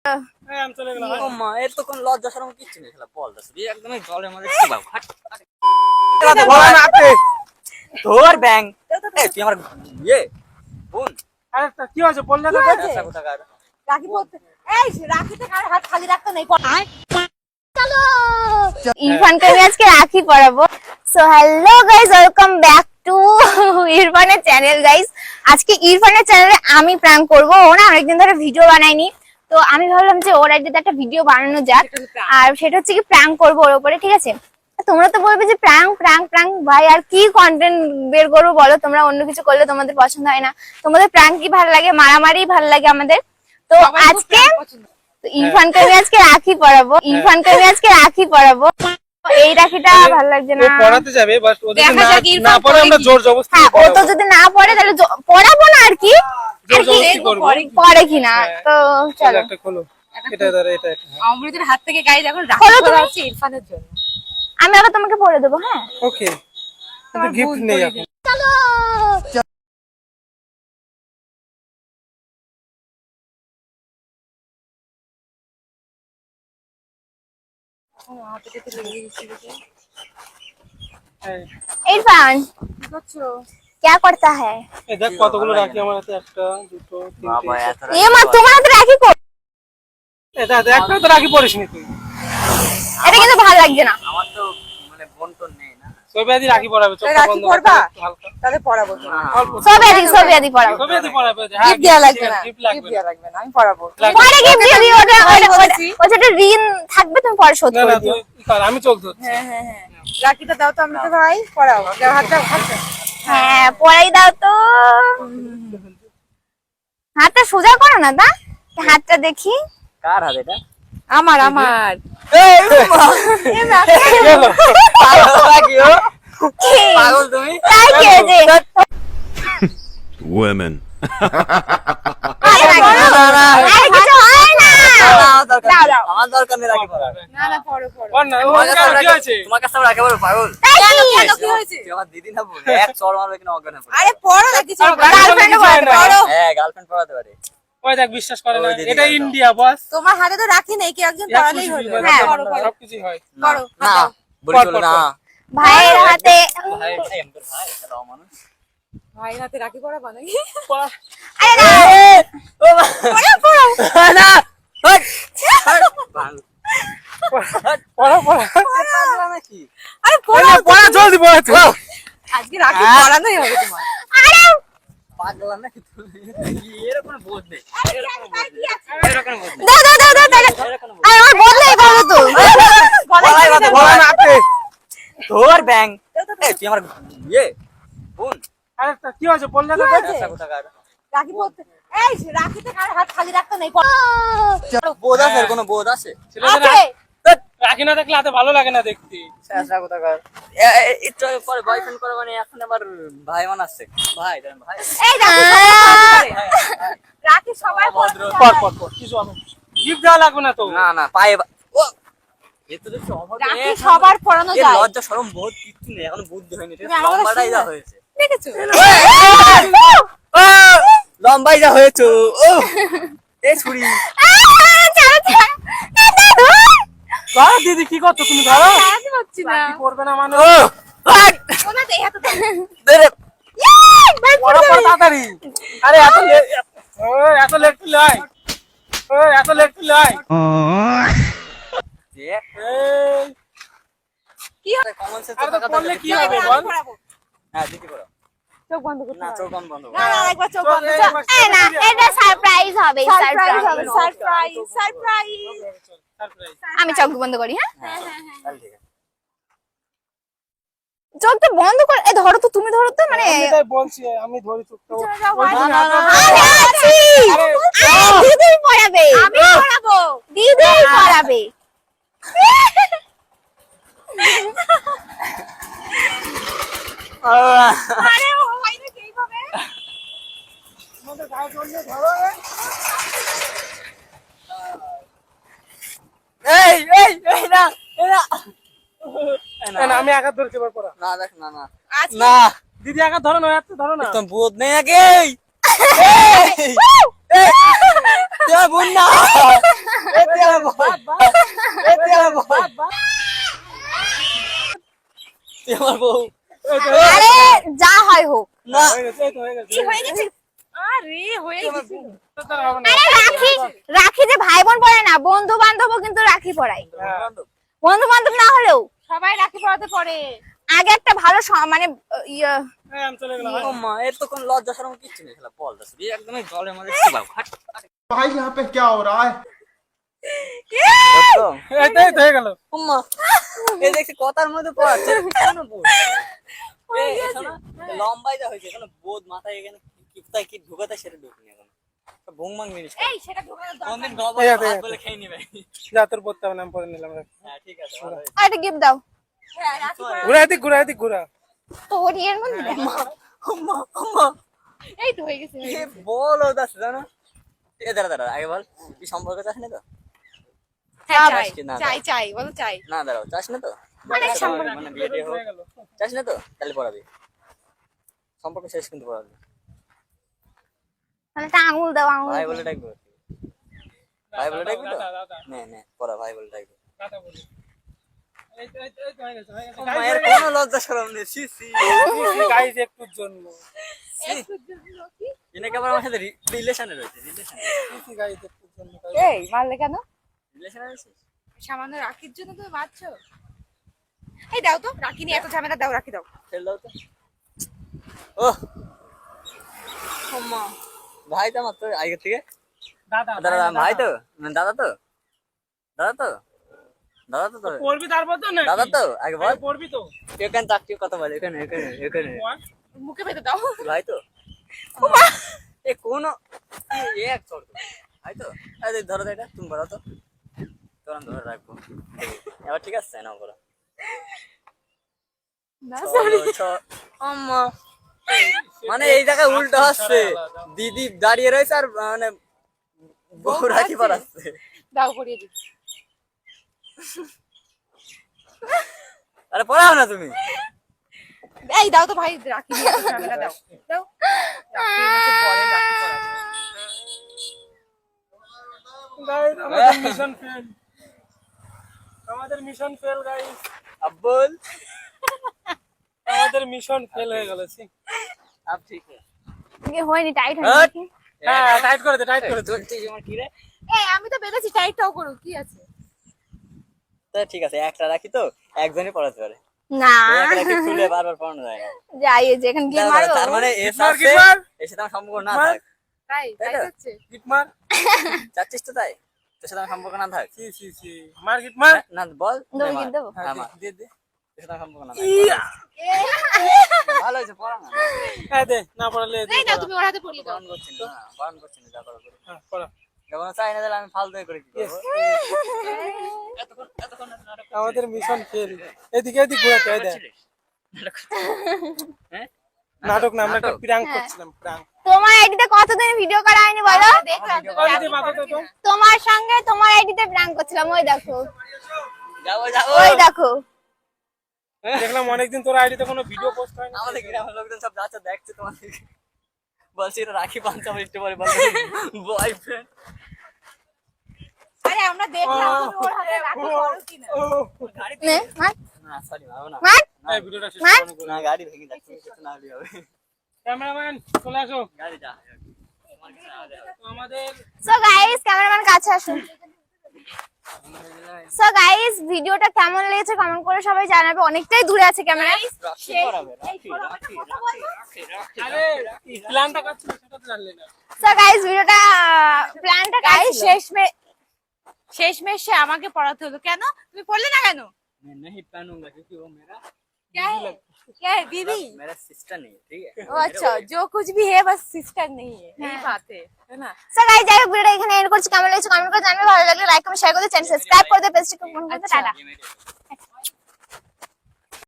আমি চলে গেলাম। ও মা, এর তো কোনো লজ্জা শরম কিচ্ছু নেই, খেলা বল দাস একদমই জলের মধ্যে কি বাবু হাট বলা না আপনি। তোর ব্যাং এই তুই আমার ইয়ে বোন আরে কি হয়েছে বললে তো? ব্যবসা কোথাকার রাখি পড়তে এই রাখিতে কার হাত খালি রাখতে নেই। চলো ইরফানকে আমি আজকে রাখি পরাবো। So hello guys, welcome back to ইরফানের চ্যানেল গাইস। আজকে ইরফানের চ্যানেলে আমি প্র্যাঙ্ক করব। ও না অনেকদিন ধরে ভিডিও বানায়নি, তো আমি ভাবলাম যে ওর একদিন একটা ভিডিও বানানো যাক, আর সেটা হচ্ছে কি প্র্যাঙ্ক করবো ওর উপরে, ঠিক আছে? তোমরা তো বলবে যে প্র্যাঙ্ক প্র্যাঙ্ক প্র্যাঙ্ক, ভাই আর কি কন্টেন্ট বের করবো বলো? তোমরা অন্য কিছু করলে তোমাদের পছন্দ হয় না, তোমাদের প্র্যাঙ্ক কি ভালো লাগে, মারামারি ভালো লাগে আমাদের। তো আজকে ইরফানকে আমি আজকে রাখি পরাবো, ইরফানকে আমি আজকে রাখি পরাবো। এই রাখিটা ভালো লাগছে না, পড়াতে যাবে বাস ওদের না পড়ে আমরা জোর জবরদস্তি হ্যাঁ ও তো যদি না পড়ে তাহলে পড়াবো না আর কি, আর কি পড়ে কিনা। তো চলো একটা খোলো, এটা ধরে এটা অমৃতের হাত থেকে গাইজ এখন রাখি খোলো পরা তুমি। হচ্ছে ইরফানের জন্য। আমি আবার তোমাকে পড়ে দেবো। হ্যাঁ ওকে, কিন্তু গিফট নেই এখন। চলো। इरफान কি করছো? क्या करता है? এই দেখ কতগুলো রাখি আমার হাতে, একটা দুটো বাবা তিনটে। এত ये मत तुम्हारा तो राखी को এটা একটা তো রাখি পড়িসনি তুই। এটা কিন্তু ভালো লাগছে না। আমার তো মানে বোন তো নেই না সবেদি রাখি পড়াবে, চোখটা রাখি বন্ধ পরবা? করে হালকা তাহলে পরাবো তোমার। অল্প সব আদি পড়াবো। সবেদি পড়াবে। গিফট দেয়া লাগবে না, গিফট গিফট লাগবে দেয়া লাগবে না, আমি পরাবো। পরে গিফট দিয়ে দিও। ওটা ঋণ থাকবে, তুমি পরে শোধ না করে না দিও। তুই কর, আমি চোখ ধরছি। হ্যাঁ হ্যাঁ হ্যাঁ, রাখিটা দাও তো অমৃত ভাই, পরাও। দাও হাতটা হাতটা। হ্যাঁ পরাই দাও তো। হাতটা সোজা করো না, তা হাতটা দেখি। কার হাত এটা আমার আমার পাগল তুমি তাই কে যে Women. আরে কিছু হয় না। দাও দাও। আমার দরকার নেই রাখি পড়া না না পরো পরো। বল না, ওর কি আছে? তোমার কাছে রাখি পড়া পাগল তাই কেন কি? কেন কি হয়েছে? তুই আমার দিদি না বোন এক চড় মারবে কিনা অজ্ঞান হয়ে আরে পরো না কিছু। গার্লফ্রেন্ড গার্লফ্রেন্ড পরো। হ্যাঁ গার্লফ্রেন্ড পড়াতে পারে ওই দেখ বিশ্বাস করে না, ওই দিদি এটা গাল দাও। ইন্ডিয়া বস। তোমার হাতে তো রাখি নেই, কি একজন পরালেই হলো। হ্যাঁ, সবকিছু হয়। না করো, না দাও। বলি চলো না ভাইয়ের হাতে ভাই ভাই আমাদের ভাই এটা মানুষ ভাই হাতে রাখি পরাবো নাকি? আরে না ও পড়ো পড়ো। না হট পড়া পড়া পাগলা নাকি আরে পরো। পড়া জলদি পড়া তো। আজকে রাখি পরানোই হবে তোমার। আরে পাগলা নাকি তুমি এরকম বোধ নেই এরকম বোধ নেই দাও দাও দাও দাও দাও। আরে আমার বদলাই করো তো। বলাই কথা বলা বলা না আপনি। তোর ব্যাং এই তুই আমার ইয়ে বোন আরে কি হয়েছে বললে তো? ব্যবসা কোথাকার রাখি পড়তে এই রাখিতে কার হাত খালি রাখতে নেই। বোধ আছে কোনো বোধ আছে ছেলেদের আছে। রাখি না দেখলে হাতে ভালো লাগে না দেখতে। ব্যবসা কোথাকার একটু পরে বয়ফ্রেন্ড করে মানে এখন আবার ভাই বানাচ্ছে ভাই জানেন ভাই এই দেখো রাখি সবাই ভদ্র পর পর পর কিছু হবে, গিফট দেওয়া লাগবে না তো। না না পায়ে ও এ তো দেখছো অভাব রাখি সবার পরানো এ যায়। লজ্জা শরম বহুত কিচ্ছু নেই এখন বুদ্ধি হয়নি তুমি আমাকে লম্বাটাই যা শুনবে? হয়েছে দেখেছো? লম্বাই যা হয়েছে ও এই ছুরি ধরো দিদি, কি করছো তুমি? ধরো, রাখি পাচ্ছি না। কি করবে না মানে? ও ওনা দে হাতে দাও। দেরে পড়া পড়া তাড়াতাড়ি। আরে এত লেট তুই লয়, এত লেট তুই লয়। দেখ এই, কি হবে? কমন সেন্স আরে তো থাকা পড়লে কি হবে আমি বল? পরাবো। হ্যাঁ দিদি করো চোখ বন্ধ করতে না হবে। চোখ বন্ধ না না একবার চোখ বন্ধ এই, করো। একবার এই না এটা সারপ্রাইজ হবে, সারপ্রাইজ হবে, সারপ্রাইজ। Surprise surprise. সারপ্রাইজ। আমি চোখ বন্ধ করি। হ্যাঁ তাহলে ঠিক আছে চোখটা বন্ধ করে এ ধরো তো, তুমি ধরো তো, মানে আমি তাই বলছি, আমি ধরি চোখটা। চলে যাও, ওই ভাই। তুমি না, না, হাতে- না, আমি আছি। আরে দিদি পড়াবে, আমি পরাবো। দিদি পড়াবে। আরে ও ভাই না কেই হবে। আমাদের গায়ে চললে ধরো। এই এই এই না এই না এই না, আমি একা ধরছি এবার পড়া। না দেখ না না আজকে না দিদি একা ধরো না, এত ধরো না। তুমি বোধ নেই আগে এই এই বোন না এই তো হয়ে গেছে কি হয়ে গেছে? আরে হয়ে গেছে। তার হবে না আরে রাখি রাখি যে ভাই বোন পড়ে না, বন্ধু বান্ধবও কিন্তু রাখি পড়ায়। বন্ধু বান্ধব না হলেও সবাই রাখি পড়াতে পড়ে। আগে একটা ভালো মানে ইয়ে এই আমি চলে গেলাম ও মা, এর তো কোনো লজ্জা শরম কিচ্ছু নেই, খেলা বল দাস একদমই জলের মধ্যে চিবাও। भाई यहाँ पे क्या हो रहा है? এই তো হয়ে গেল ওম্মা, এই দেখছি কথার মধ্যে পড়াচ্ছে কেন বল? এই শোনো, লম্বাই যা হয়েছে এখন বোধ মাথায় এখানে কি কোথায় কি ঢুকাতে সেটা ঢুকিনি এখন। ভুংমাং জিনিস এই সেটা ঢোকানোর দরকার কোনদিন নেই। ডবল এই আছে, হাত এই বলে খেয়ে নিবে। যা তোর পড়তে হবে না আমি পরে নিলাম হ্যাঁ ঠিক আছে, ভালো হয়েছে। আর একটা গিফট দাও হ্যাঁ, রাখি পড়া। ঘুরা এদিক ঘুরা তোর ইয়ের মধ্যে ওম্মা ওম্মা, এই তো হয়ে গেছে, হয়ে কি গেছে। বলো দাস জানো? এ দাঁড়া আগে বল, কি সম্পর্ক চাস না তো? হ্যাঁ, চাস চাই কি না? চাই বলো চাই। না দাঁড়াও, চাস না তো? অনেক সম্পর্ক মানে বিয়ে টিয়ে হোক, হয়ে গেল চাস না তো? তাহলে পড়াবি, সম্পর্ক শেষ কিন্তু পড়াবি। মানে একটা আঙুল দাও, আঙুল ভাই বলে ডাকবো, ভাই বলে ডাকবি তো? দাদা নে পড়া, ভাই বলে ডাকবি। দাদা বলি এই তো হয়ে গেছে মায়ের কোনো লজ্জা শরম নেই, সি সি। গাইস একটুর জন্য এনাকে আবার আমার সাথে রিলেশনে রয়েছে, গাইস একটুর জন্য এই মারলে কেন? রিলেশনে রয়েছে। সামান্য রাখির জন্য তুমি মারছো? এই দাও তো, রাখি নিয়ে এত ঝামেলা, দাও রাখি দাও। ফেল দাও তো। ও আম্মা, ভাই তো আমার তো আগে থেকে দাদা দাদা ভাই তো, মানে দাদা তো দাদা তো দাদা তো তোর পড়বি তারপর তো না দাদা তো আগে বল। পড়বি তো এখানে চাকরি কথা বল, এখানে এখানে এখানে মুখে বেঁধে দাও। ভাই তো এ কোন এক চড় ভাই তো। আরে ধরো তো, এটা তুমি বলো তো, তোর ধরে রাখবো এবার, ঠিক আছে না বলো না আম্মা, মানে এই জায়গায় উল্টো হচ্ছে, দিদি দাঁড়িয়ে রয়েছে আর মানে বউ রাখি পড়াচ্ছে। দাও পরিয়ে দিই। আরে পড়াও না তুমি। এই দাও তো ভাই, রাখি নিয়ে এত ঝামেলা, দাও দাও। রাখি আমাকে বলে রাখি পড়াবে। গাইস আমাদের মিশন ফেল, আমাদের মিশন ফেল গাইস, আব্বুল আমাদের মিশন ফেল হয়ে গেল আপ ঠিক আছে। ইয়ে হয়নি, টাইট হ্যাঁ। হয়নি। হ্যাঁ টাইট করে দে তোর তুই আমার কি রে? এই আমি তো বেঁধেছি, টাইটটাও করো, কি আছে? তা ঠিক আছে, একটা রাখি তো একজনই পড়াতে পারে, না একটা রাখি খুলে বারবার পড়ানো যায় না। যাই যেখানে গিয়ে মারো। তার মানে এর মার, সাথে গিট মার। এর সাথে আমার সম্পর্ক না মার। থাক, তাই তাই তাই তো? হচ্ছে। গিট মার চাচ্ছিস তো তাই, তোর সাথে আমার সম্পর্ক না থাক? সি মার গিট মার না বল, দেবো, নে মার। গিট দেবো? হ্যাঁ, মার। দে তোর সাথে আমার সম্পর্ক না থাক, ভালো হয়েছে পড়া না, হ্যাঁ দে না পড়ালে এই না, তুমি ওর হাতে পরিয়ে দাও। বারণ করছি না, বারণ করছি না, যা করার করো। হ্যাঁ পড়া যখন চাই না তাহলে আমি ফালতু করে কি করবো? এতক্ষণ নাটক আমাদের মিশন ফেল। এদিকে ঘুরাতে হয়, দেখ করছিলিস? হ্যাঁ নাটক না, আমরা একটা নাটক? প্র্যাঙ্ক করছিলাম প্র্যাঙ্ক। তোমার আইডিতে কতদিন ভিডিও করা হয়নি বলো? দেখলাম তো, ওই রাখি যে মাথাটা তো তোমার সঙ্গে তোমার আইডিতে প্র্যাঙ্ক করছিলাম, ওই দেখো যাবো ওই দেখো। দেখলাম অনেকদিন তোর আইডিতে কোনো ভিডিও পোস্ট হয় না। আমাদের গ্রামের লোকজন সব যাচ্ছে দেখছে তোমাদের, বলছি এটা রাখি পাঞ্চাবি একটু পরে বলছে বয়ফ্রেন্ড। আরে আমরা দেখলাম তুমি ওর হাতে রাখি করো কিনা। ও নে, মার না সরি মারো না, মার এই ভিডিওটা শেষ মার। করো না গাড়ি ভেঙে যাচ্ছে, কিছু না হলে হবে। ক্যামেরাম্যান চলে আসো। গাড়ি যা তোমার কিছু না হলে হবে। আমাদের সো গাইস, ক্যামেরাম্যান কাছে আসুন। সো গাইস, ভিডিওটা কেমন লেগেছে কমেন্ট করে সবাই জানাবে। অনেকটাই দূরে আছে ক্যামেরা। রাখি পরাবে, রাখি রাখি রাখি রাখি আরে প্ল্যানটা করছিল সেটা তো জানলে না। সো গাইস, ভিডিওটা প্ল্যানটা গাইস গাইস শেষমেশ সে আমাকে পড়াতে হলো কেন? তুমি পড়লে না কেন? मैं नहीं पहनूंगा क्योंकि वो मेरा क्या है बीबी? मेरा सिस्टर नहीं है, ठीक है? ओ अच्छा, जो कुछ भी है बस सिस्टर नहीं है, यही बात है ना? সো গাইস, যাই হোক ভিডিওটা এখানে এন্ড করছি। কেমন লেগেছে কমেন্ট করে জানাবে। ভালো লাগলে লাইক কমেন্ট শেয়ার করে চ্যানেল সাবস্ক্রাইব করে দিও, পেজটাকে ফলো করতে। টাটা। ये मेरी